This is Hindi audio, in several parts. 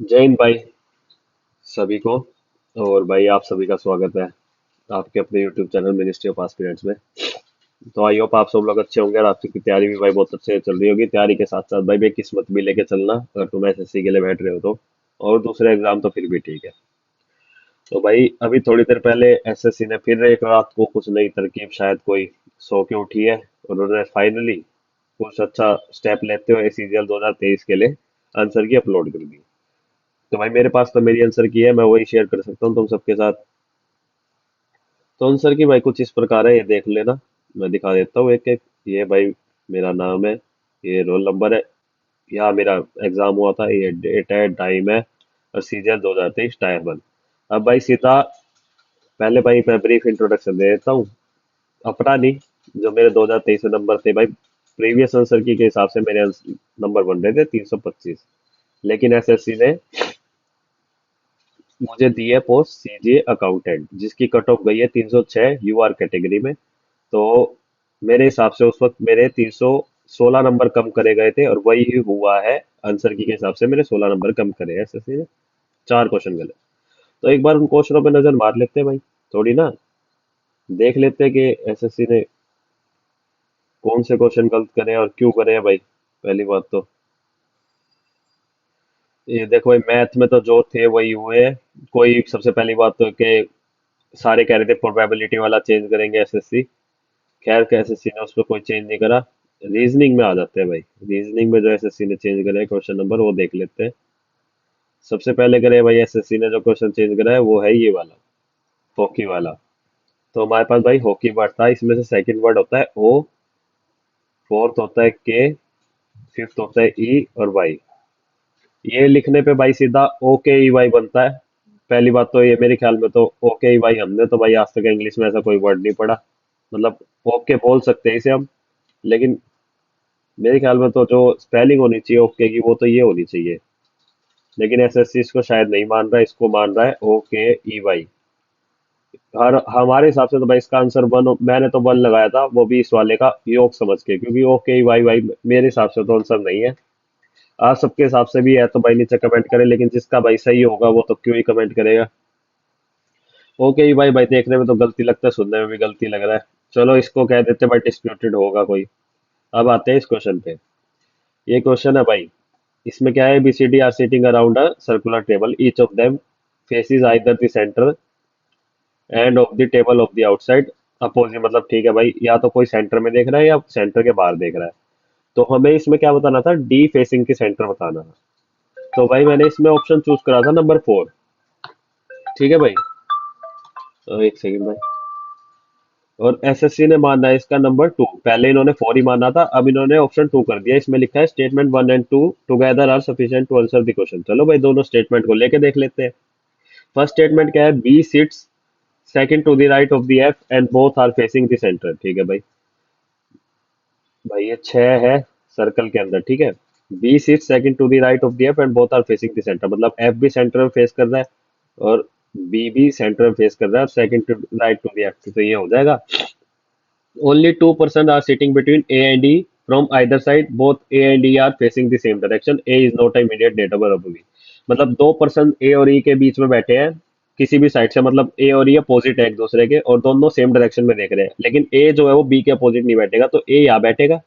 जय हिंद भाई सभी को। और भाई आप सभी का स्वागत है आपके अपने YouTube channel ministry of aspirants में। तो आई होप आप सब लोग अच्छे होंगे और आपकी तैयारी भी भाई बहुत अच्छे से चल रही होगी। तैयारी के साथ साथ भाई किस्मत भी लेके चलना अगर तुम एसएससी के लिए बैठ रहे हो तो। और दूसरे एग्जाम तो फिर भी ठीक है। तो भाई अभी थोड़ी देर पहले एसएससी ने फिर एक रात को कुछ नई तरकीब शायद कोई सो के उठी है और उन्होंने फाइनली कुछ अच्छा स्टेप लेते हुए सीजीएल 2023 के लिए आंसर की अपलोड कर दी। तो भाई मेरे पास तो मेरी आंसर की है, मैं वही शेयर कर सकता हूँ तुम सबके साथ। तो आंसर की भाई कुछ इस प्रकार है, ये देख लेना। मैं दिखा देता हूँ एक एक। ये भाई मेरा नाम है, ये रोल नंबर है, यहाँ मेरा एग्जाम हुआ था, ये डेट है, टाइम है और सीजन 2023 टायर 1। अब भाई सीधा पहले भाई मैं ब्रीफ इंट्रोडक्शन दे देता हूँ अपना नहीं। जो मेरे 2023 में नंबर थे भाई, प्रीवियस आंसर की के हिसाब से मेरे नंबर बन रहे थे 325। लेकिन एसएससी ने मुझे दी है पोस्ट सीजीए अकाउंटेंट जिसकी कट ऑफ गई है 306 यूआर कैटेगरी में। तो मेरे हिसाब से उस वक्त मेरे 316 नंबर कम करे गए थे और वही हुआ है। आंसर की के हिसाब से मेरे 16 नंबर कम करे हैं एसएससी ने। चार क्वेश्चन गलत। तो एक बार उन क्वेश्चनों पे नजर मार लेते हैं भाई, थोड़ी ना। देख लेते हैं कि एसएससी ने कौन से क्वेश्चन गलत करे हैं और क्यों करे हैं भाई। पहली बात तो ये देखो भाई, मैथ में तो जो थे वही हुए हैं। कोई सबसे पहली बात तो कि सारे कह रहे थे प्रोबेबिलिटी वाला चेंज करेंगे एसएससी। खैर के एसएससी ने उस पर कोई चेंज नहीं करा। रीजनिंग में आ जाते हैं भाई। रीजनिंग में जो एसएससी ने चेंज करे क्वेश्चन नंबर वो देख लेते हैं। सबसे पहले करे भाई एसएससी ने जो क्वेश्चन चेंज करा है वो है ये वाला, हॉकी वाला। तो हमारे पास भाई हॉकी वर्ड था, इसमें से सेकंड वर्ड होता है ओ, फोर्थ होता है के, फिफ्थ होता है ई और वाई। ये लिखने पे भाई सीधा ओ के ई वाई बनता है। पहली बात तो ये मेरे ख्याल में तो ओ के ई वाई हमने तो भाई आज तक इंग्लिश में ऐसा कोई वर्ड नहीं पढ़ा। मतलब ओके बोल सकते हैं इसे हम, लेकिन मेरे ख्याल में तो जो स्पेलिंग होनी चाहिए ओके की वो तो ये होनी चाहिए। लेकिन एसएससी इसको शायद नहीं मान रहा है, इसको मान रहा है ओ के ई वाई। हर हमारे हिसाब से तो भाई इसका आंसर वन, मैंने तो वन लगाया था वो भी इस वाले का योग समझ के, क्योंकि ओ के ई वाई वाई मेरे हिसाब से तो आंसर नहीं है। आप सबके हिसाब से भी है तो भाई नीचे कमेंट करें, लेकिन जिसका भाई सही होगा वो तो क्यों ही कमेंट करेगा। ओके ही भाई, भाई देखने में तो गलती लगता है, सुनने में भी गलती लग रहा है। चलो इसको कह देते भाई डिस्प्यूटेड होगा कोई। अब आते हैं इस क्वेश्चन पे। ये क्वेश्चन है भाई, इसमें क्या है, B C D are sitting around a circular table, each of them faces either the centre and of the table of the outside opposite. मतलब ठीक है भाई, या तो कोई सेंटर में देख रहा है या सेंटर के बाहर देख रहा है। तो हमें इसमें क्या बताना था, डी फेसिंग के सेंटर बताना था। तो भाई मैंने इसमें ऑप्शन चूज करा था नंबर 4। ठीक है भाई। एक सेकंड भाई। और एसएससी ने माना है इसका नंबर 2। पहले इन्होंने 4 ही माना था, अब इन्होंने ऑप्शन 2 कर दिया। इसमें लिखा है statement 1 and 2 together are sufficient to answer the question. चलो भाई दोनों स्टेटमेंट को लेके देख लेते हैं। फर्स्ट स्टेटमेंट क्या है, B sits second to the right of the F and both are facing the centre. ठीक है भाई। भाई ये 6 है सर्कल के अंदर, ठीक है। B sits second to the right of the F and both are facing the centre, मतलब एफ भी सेंटर में फेस कर रहा है और बी भी सेंटर में फेस कर रहा है, और second to right to the F, तो ये हो जाएगा। Only 2% are sitting between A and E from either side. Both A and E are facing the same direction. A is not a immediate neighbor of B. मतलब 2% ए और ई के बीच में बैठे हैं किसी भी साइड से, मतलब ए और ई अपोजिट है एक दूसरे के और दोनों सेम डायरेक्शन में देख रहे हैं, लेकिन ए जो है वो बी के अपोजिट नहीं बैठेगा, तो ए यहाँ बैठेगा,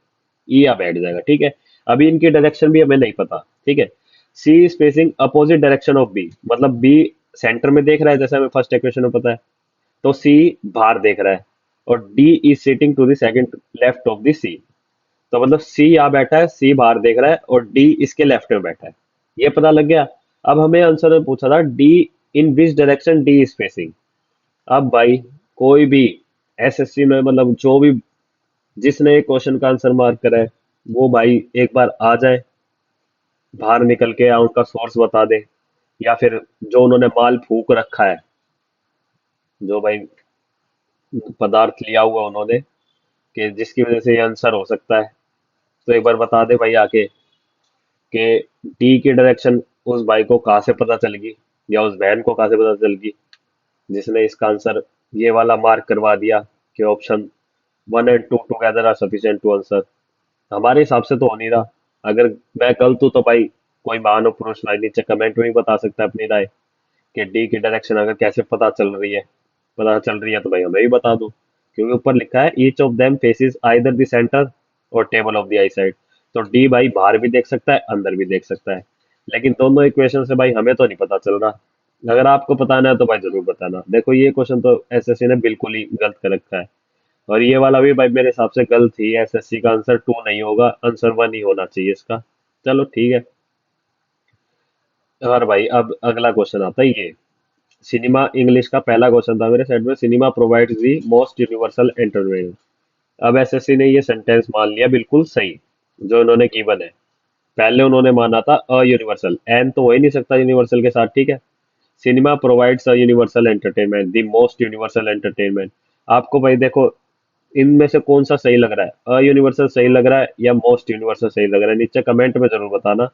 ई यहाँ बैठ जाएगा। ठीक है। अभी इनकी डायरेक्शन भी हमें नहीं पता। ठीक है। C is facing opposite direction of B, मतलब बी सेंटर में देख रहा है जैसे हमें फर्स्ट इक्वेशन में पता है, तो सी बाहर देख रहा है और D is sitting to the second left of the C. तो मतलब सी यहाँ बैठा है, सी बाहर देख रहा है और डी इसके लेफ्ट में बैठा है। ये पता लग गया। अब हमें आंसर में पूछा था D in which direction D is facing. अब भाई कोई भी एसएससी में, मतलब जो भी जिसने क्वेश्चन का आंसर मार्क करा है वो भाई एक बार आ जाए बाहर निकल के, या उनका सोर्स बता दे, या फिर जो उन्होंने माल फूक रखा है, जो भाई पदार्थ लिया हुआ उन्होंने कि जिसकी वजह से ये आंसर हो सकता है, तो एक बार बता दे भाई आके कि डी की डायरेक्शन उस भाई को कहाँ से पता चल गई, या उस बहन को कहाँ से पता चल गई जिसने इसका आंसर ये वाला मार्क करवा दिया कि option 1 and 2 together are sufficient to answer. हमारे हिसाब से तो हो नहीं रहा। अगर मैं गलत हूं तो भाई कोई महान और पुरुष भाई नीचे कमेंट में भी बता सकता है अपनी राय कि डी की डायरेक्शन अगर कैसे पता चल रही है तो भाई हमें भी बता दो, क्योंकि ऊपर लिखा है each of them faces either the centre और table of the I side. तो डी भाई बाहर भी देख सकता है अंदर भी देख सकता है, लेकिन दोनों इक्वेशन से भाई हमें तो नहीं पता चल रहा। अगर आपको बताना है तो भाई जरूर बताना। देखो ये क्वेश्चन तो एसएससी ने बिल्कुल ही गलत कर रखा है, और ये वाला भी भाई मेरे हिसाब से गलत ही है। एसएससी का आंसर टू नहीं होगा, आंसर वन ही होना चाहिए इसका। चलो ठीक है। और भाई अब अगला क्वेश्चन आता है ये सिनेमा इंग्लिश का पहला क्वेश्चन था मेरे सेट में। Cinema provides the most universal entertainment. अब एसएससी ने ये सेंटेंस मान लिया बिल्कुल सही जो इन्होंने गिवन है। पहले उन्होंने माना था अयूनिवर्सल, एन तो हो ही नहीं सकता यूनिवर्सल के साथ, ठीक है। Cinema provides a universal entertainment, the most universal entertainment. आपको भाई देखो इनमें से कौन सा सही लग रहा है, अयूनिवर्सल सही लग रहा है या मोस्ट यूनिवर्सल सही लग रहा है, नीचे कमेंट में जरूर बताना।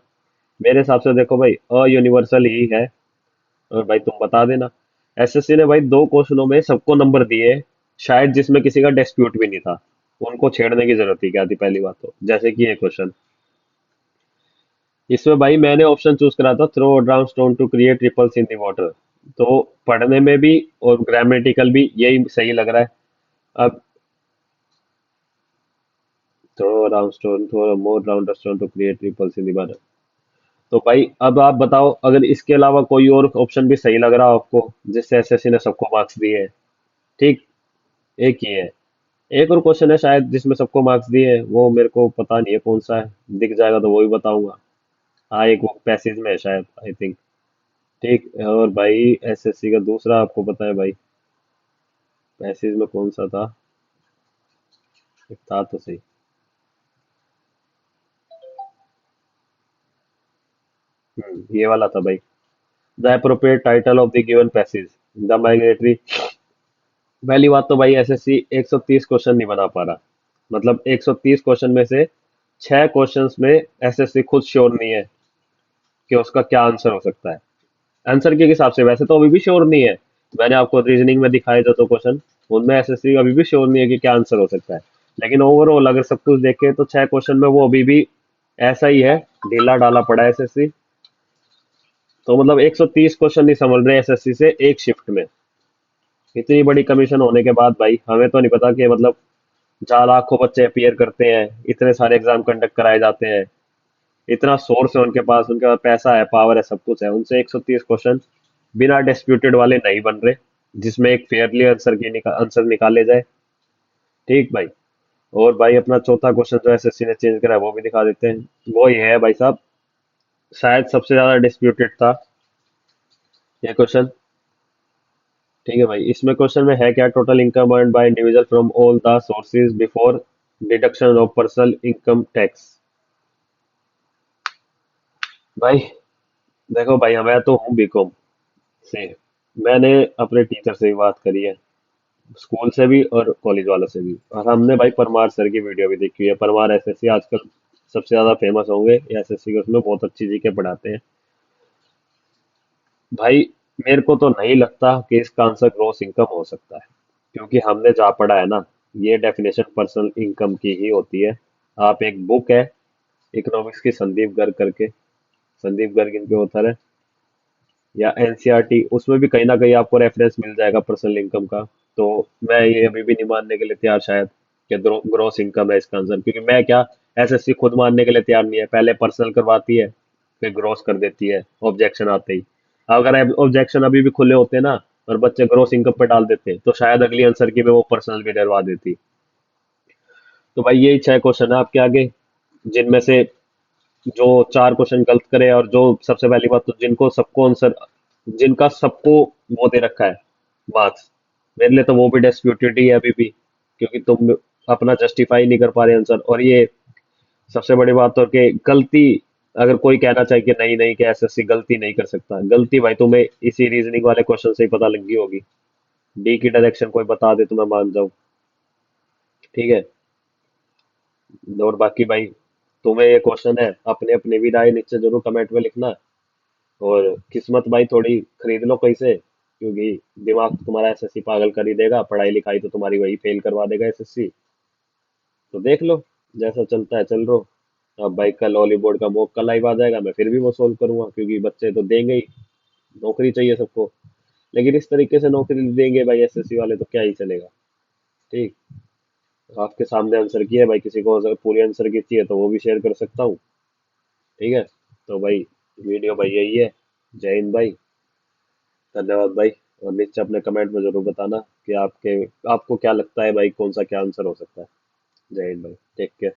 मेरे हिसाब से देखो भाई अयूनिवर्सल ही है, और भाई तुम बता देना। एसएससी ने भाई दो क्वेश्चनों में सबको नंबर दिए, शायद जिसमें किसी का डिस्प्यूट भी नहीं था। उनको छेड़ने की जरूरत ही क्या थी पहली बात तो, जैसे कि ये क्वेश्चन। इसमें भाई मैंने ऑप्शन चूज करा था throw down stone to create ripples in the water. तो पढ़ने में भी और ग्रामेटिकल भी यही सही लग रहा है। अब throw down stone, throw more round stone to create ripples in the water. तो भाई अब आप बताओ अगर इसके अलावा कोई और ऑप्शन भी सही लग रहा हो आपको जिससे एसएससी ने सबको मार्क्स दिए हैं। ठीक, एक ही है। एक और क्वेश्चन है शायद जिसमें सबको मार्क्स दिए हैं, वो मेरे को पता नहीं है कौन सा है, दिख जाएगा तो वो भी बताऊंगा। हाँ एक वो पैसेज में है शायद, आई थिंक। ठीक है, और भाई एसएससी का दूसरा आपको पता है भाई पैसेज में कौन सा था, एक था तो सही। ये वाला था भाई, the appropriate title of the given passage, the migratory. पहली बात तो भाई एसएससी 130 क्वेश्चन नहीं बना पा रहा। मतलब 130 क्वेश्चन में से 6 क्वेश्चंस में एसएससी खुद श्योर नहीं है कि उसका क्या आंसर हो सकता है। आंसर के हिसाब से वैसे तो अभी भी श्योर नहीं है। मैंने आपको रीजनिंग में दिखाए जो 2 क्वेश्चन, उनमें एसएससी अभी भी श्योर नहीं है कि क्या आंसर हो सकता है। लेकिन ओवरऑल अगर सब कुछ देखें तो 6 क्वेश्चन में वो अभी भी ऐसा ही है, ढीला डाला पड़ा है एसएससी। तो मतलब 130 क्वेश्चन नहीं समझ रहे एसएससी से एक शिफ्ट में। इतनी बड़ी कमीशन होने के बाद भाई हमें तो नहीं पता कि मतलब जहाँ लाखों बच्चे अपीयर करते हैं, इतने सारे एग्जाम कंडक्ट कराए जाते हैं, इतना सोर्स है उनके पास पैसा है, पावर है, सब कुछ है, उनसे 130 क्वेश्चन बिना डिस्प्यूटेड वाले नहीं बन रहे जिसमें एक फेयरली आंसर निकाले जाए। ठीक भाई। और भाई अपना चौथा क्वेश्चन जो एसएससी ने चेंज करा है वो भी दिखा देते हैं। वो ये है भाई साहब, शायद सबसे ज्यादा डिस्प्यूटेड था ये क्वेश्चन। ठीक है भाई, इसमें क्वेश्चन में है क्या, total income earned by individual from all the sources before deduction of personal income tax. भाई देखो भाई मैं तो हूँ बीकॉम से, मैंने अपने टीचर से भी बात करी है, स्कूल से भी और कॉलेज वालों से भी, और हमने भाई परमार सर की वीडियो भी देखी है। परमार एसएससी आजकल सबसे ज्यादा फेमस होंगे एसएससी के, उसमें बहुत अच्छी जीके पढ़ाते हैं भाई। मेरे को तो नहीं लगता कि इसका आंसर ग्रॉस इनकम हो सकता है, क्योंकि हमने जहाँ पढ़ा है ना, ये डेफिनेशन पर्सनल इनकम की ही होती है। आप एक बुक है इकोनॉमिक्स की, संदीप गर्ग करके, संदीप गर्ग इनके ऑथर है, या एनसीईआरटी, उसमें भी कहीं ना कहीं आपको रेफरेंस मिल जाएगा पर्सनल इनकम का। तो मैं ये अभी भी नहीं मानने के लिए तैयार शायद कि ग्रोस इनकम है इसका आंसर, क्योंकि मैं क्या, एसएससी खुद मानने के लिए तैयार नहीं है। पहले पर्सनल करवाती है फिर ग्रोस कर देती है ऑब्जेक्शन आते ही। अगर ऑब्जेक्शन अभी भी खुले होते ना और बच्चे ग्रोस इनकम पे डाल देते तो शायद अगली आंसर की में वो पर्सनल भी डरवा देती। तो भाई यही 6 क्वेश्चन है आपके आगे, जिनमें से जो 4 क्वेश्चन गलत करे, और जो सबसे पहली बात तो जिनका सबको वो दे रखा है मार्क्स, मेरे लिए तो वो भी डिस्प्यूटेड ही है अभी भी, क्योंकि तुम अपना जस्टिफाई नहीं कर पा रहे आंसर। और ये सबसे बड़ी बात तो कि गलती, अगर कोई कहना चाहे कि नहीं नहीं कि एसएससी गलती नहीं कर सकता, गलती भाई तुम्हें इसी रीजनिंग वाले क्वेश्चन से ही पता लग गई होगी। डी की डायरेक्शन कोई बता दे तो मैं मान जाऊं। ठीक है। और बाकी भाई तुम्हें ये क्वेश्चन है, अपने अपने भी राय नीचे जरूर कमेंट में लिखना। और किस्मत भाई थोड़ी खरीद लो कैसे, क्योंकि दिमाग तो तुम्हारा एसएससी पागल कर ही देगा, पढ़ाई लिखाई तो तुम्हारी वही फेल करवा देगा एसएससी। तो देख लो, जैसा चलता है चल रो। अब भाई कल हॉली बोर्ड का मॉक कल लाइव आ जाएगा, मैं फिर भी वो सोल्व करूंगा, क्योंकि बच्चे तो देंगे ही, नौकरी चाहिए सबको। लेकिन इस तरीके से नौकरी देंगे भाई एसएससी वाले तो क्या ही चलेगा। ठीक। आपके सामने आंसर किया है भाई, किसी को अगर पूरी आंसर की चाहिए तो वो भी शेयर कर सकता हूँ। ठीक है। तो भाई वीडियो भाई यही है। जय हिंद भाई। धन्यवाद भाई। और नीचे अपने कमेंट में जरूर बताना कि आपको क्या लगता है भाई, कौन सा क्या आंसर हो सकता है। जय हिंद भाई, टेक केयर।